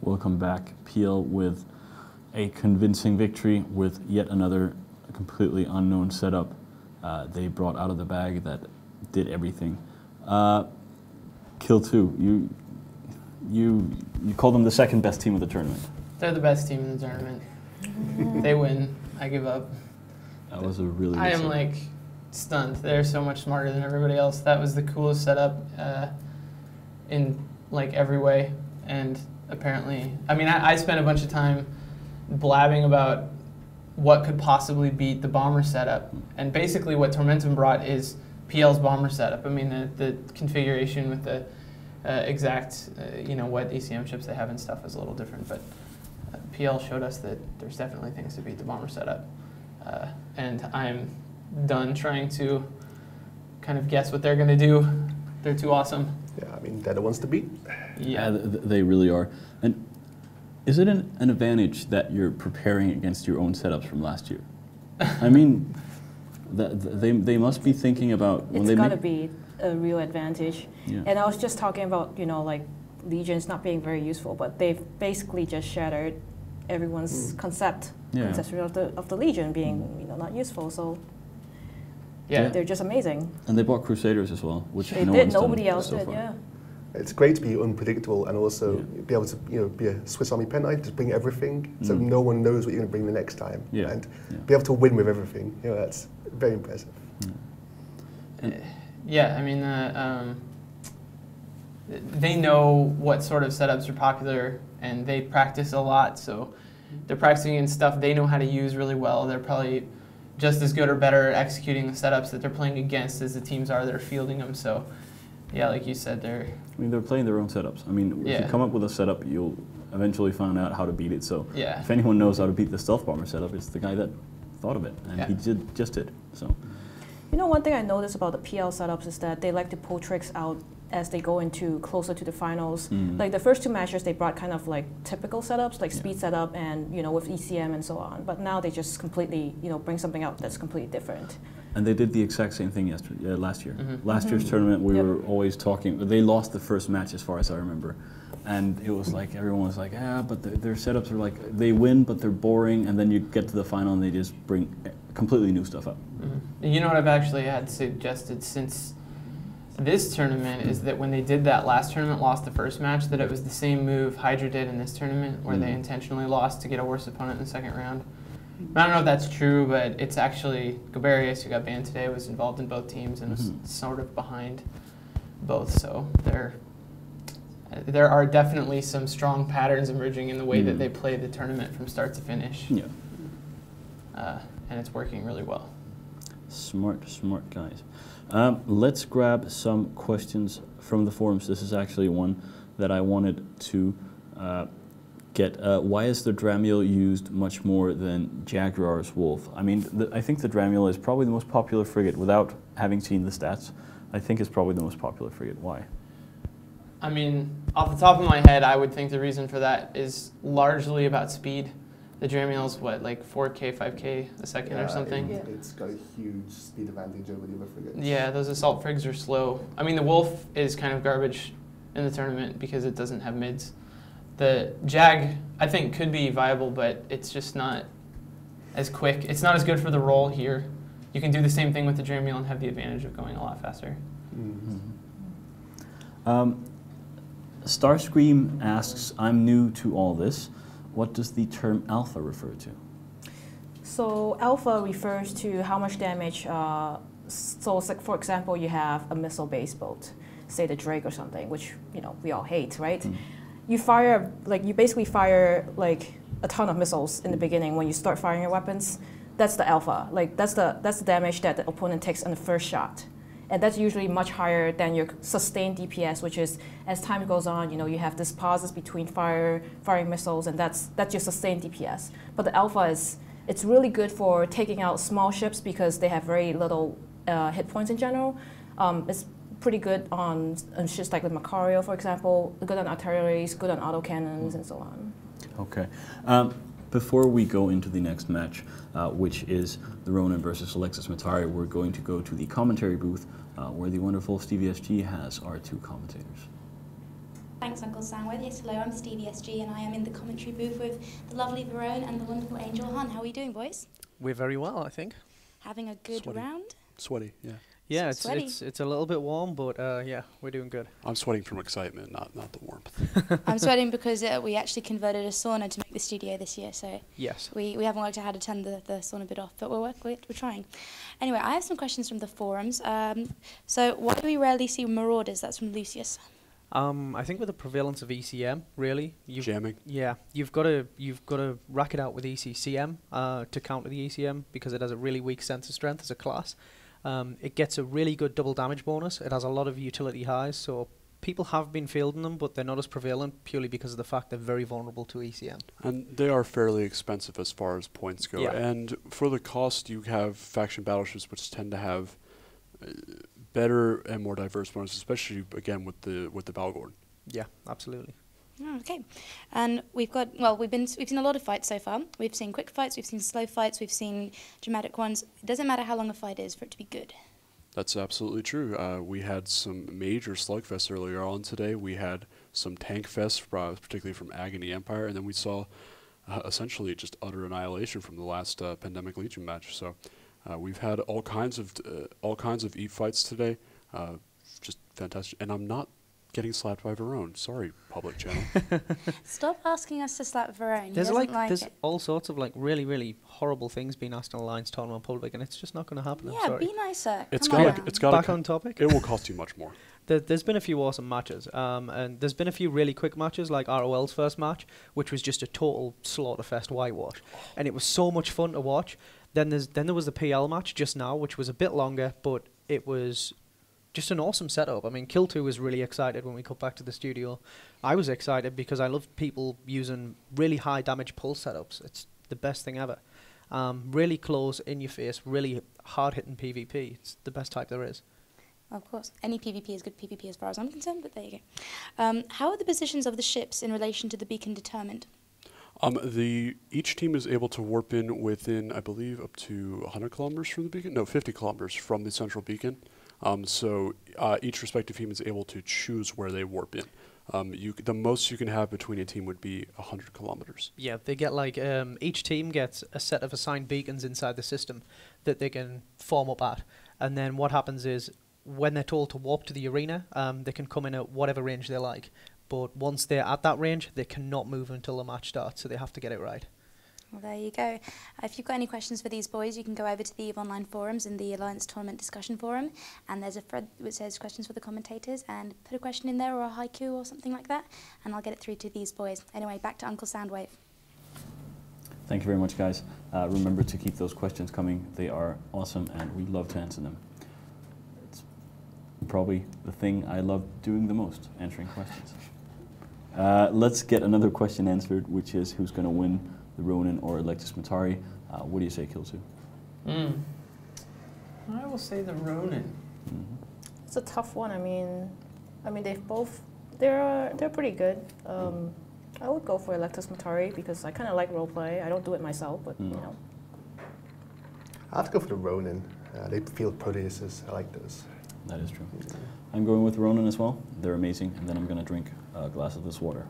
welcome back PL with a convincing victory with yet another completely unknown setup they brought out of the bag that did everything. Kill 2, you called them the second best team of the tournament. They're the best team in the tournament. They win. I give up. That was a really good I am setup. like stunned. They're so much smarter than everybody else. That was the coolest setup in like every way. And apparently, I mean, I spent a bunch of time blabbing about what could possibly beat the bomber setup. And basically what Tormentum brought is PL's bomber setup. I mean, the configuration with the exact, what ECM chips they have and stuff is a little different. But PL showed us that there's definitely things to beat the bomber setup. And I'm done trying to kind of guess what they're going to do. They're too awesome. Yeah, I mean, they're the ones to beat. Yeah, they really are. And is it an advantage that you're preparing against your own setups from last year? I mean, they must be thinking about when it's they got to be a real advantage. Yeah. And I was just talking about, like Legions not being very useful, but they've basically just shattered everyone's conception of the Legion being, not useful. So yeah, they're just amazing. And they bought Crusaders as well, which they no did. one's done Nobody else so did. far. Yeah. It's great to be unpredictable and also be able to, be a Swiss Army pen knife, just bring everything, so no one knows what you're going to bring the next time, and be able to win with everything. That's very impressive. Yeah, I mean, they know what sort of setups are popular, and they practice a lot. So they're practicing in stuff they know how to use really well. They're probably just as good or better at executing the setups that they're playing against as the teams are that are fielding them. So yeah, like you said, they're playing their own setups. I mean, if you come up with a setup, you'll eventually find out how to beat it. So if anyone knows how to beat the stealth bomber setup, it's the guy that thought of it, and he just did. So. One thing I noticed about the PL setups is that they like to pull tricks out as they go into closer to the finals. Like the first 2 matches, they brought kind of like typical setups, like speed setup and with ECM and so on. But now they just completely bring something out that's completely different. And they did the exact same thing last year. Last year's tournament, we were always talking. They lost the first match, as far as I remember, and it was like everyone was like, but their setups are like they win, but they're boring. And then you get to the final, and they just bring completely new stuff up. You know what I've actually had suggested since this tournament is that when they did that last tournament, lost the first match, that it was the same move Hydra did in this tournament, where they intentionally lost to get a worse opponent in the second round. I don't know if that's true, but it's actually Goberius, who got banned today, was involved in both teams and was sort of behind both. So there are definitely some strong patterns emerging in the way that they play the tournament from start to finish. Yeah. And it's working really well. Smart guys. Let's grab some questions from the forums. This is actually one that I wanted to get. Why is the Dramiel used much more than Jaguar's Wolf? I mean, I think the Dramiel is probably the most popular frigate without having seen the stats. I think it's probably the most popular frigate. Why? I mean, off the top of my head, I would think the reason for that is largely about speed. The Dramiel's what, like 4K, 5K a second or something? It's got a huge speed advantage over the other frigates. Yeah, those assault frigs are slow. I mean, the Wolf is kind of garbage in the tournament because it doesn't have mids. The Jag, I think, could be viable, but it's just not as quick. It's not as good for the role here. You can do the same thing with the Dramiel and have the advantage of going a lot faster. Starscream asks, I'm new to all this. What does the term alpha refer to? So alpha refers to how much damage, so like for example, you have a missile-based boat, say the Drake or something, which we all hate, right? You fire, you basically fire like a ton of missiles in the beginning when you start firing your weapons. That's the alpha, that's the damage that the opponent takes on the first shot. And that's usually much higher than your sustained DPS, which is, as time goes on, you have this pauses between firing missiles, and that's your sustained DPS. But the alpha it's really good for taking out small ships because they have very little hit points in general. It's pretty good on ships like the Macario, for example, good on artilleries, good on autocannons, and so on. Okay. Before we go into the next match, which is the Ronin versus Alexis Matari, we're going to go to the commentary booth where the wonderful Stevie SG has our 2 commentators. Thanks, Uncle Soundwave. Yes, hello, I'm Stevie SG, and I am in the commentary booth with the lovely Verone and the wonderful Angel Han. How are we doing, boys? We're very well, I think. Having a good Sweaty. round? Sweaty, yeah. Yeah, Sweaty. it's a little bit warm, but yeah, we're doing good. I'm sweating from excitement, not the warmth. I'm sweating because we actually converted a sauna to make the studio this year, so yes, we haven't worked out how to turn the sauna bit off, but we're trying. Anyway, I have some questions from the forums. So why do we rarely see marauders? That's from Lucius. I think with the prevalence of ECM, really, Jamming. Yeah, you've got to rack it out with ECCM to counter the ECM because it has a really weak sensor strength as a class. It gets a really good double damage bonus. It has a lot of utility highs, so people have been fielding them, but they're not as prevalent purely because of the fact they're very vulnerable to ECM. And they are fairly expensive as far as points go. Yeah. And for the cost, you have faction battleships which tend to have better and more diverse bonuses, especially again with the Balgorn. Yeah, absolutely. Oh, okay, and we've seen a lot of fights so far. We've seen quick fights, we've seen slow fights, we've seen dramatic ones. It doesn't matter how long a fight is for it to be good. That's absolutely true. We had some major slugfests earlier on today. We had some tank fests, particularly from Agony Empire, and then we saw essentially just utter annihilation from the last Pandemic Legion match. So we've had all kinds of EAT fights today. Just fantastic, and I'm not getting slapped by Verone. Sorry, public channel. Stop asking us to slap Verone. There's there's it. all sorts of really horrible things being asked in Alliance Tournament Public, and it's just not going to happen. Yeah, I'm sorry. be nicer. It's Come got back on topic. It will cost you much more. There's been a few awesome matches, and there's been a few really quick matches, like ROL's first match, which was just a total slaughterfest whitewash, and it was so much fun to watch. Then there was the PL match just now, which was a bit longer, but it was just an awesome setup. I mean, Kill2 was really excited when we got back to the studio. I was excited because I love people using really high damage pulse setups. It's the best thing ever. Really close, in your face, really hard hitting PvP. It's the best type there is. Of course, any PvP is good PvP as far as I'm concerned, but there you go. How are the positions of the ships in relation to the beacon determined? Each team is able to warp in within, I believe, up to 100 kilometers from the beacon. No, 50 kilometers from the central beacon. So each respective team is able to choose where they warp in. The most you can have between a team would be 100 kilometers. Yeah, they get each team gets a set of assigned beacons inside the system that they can form up at. And then what happens is, when they're told to warp to the arena, they can come in at whatever range they like. But once they're at that range, they cannot move until the match starts, so they have to get it right. Well, there you go. If you've got any questions for these boys, you can go over to the EVE Online forums in the Alliance Tournament discussion forum, and there's a thread which says questions for the commentators, and put a question in there or a haiku or something like that, and I'll get it through to these boys. Anyway, back to Uncle Soundwave. Thank you very much, guys. Remember to keep those questions coming. They are awesome, and we love to answer them. It's probably the thing I love doing the most, answering questions. Let's get another question answered, which is who's going to win, the Ronin or Electus Matari? What do you say, Kill2? I will say the Ronin. It's a tough one. I mean they've both they're pretty good. I would go for Electus Matari because I kind of like roleplay. I don't do it myself, but you know. I have to go for the Ronin. They field Proteuses. I like those. That is true. I'm going with Ronin as well. They're amazing, and then I'm going to drink a glass of this water.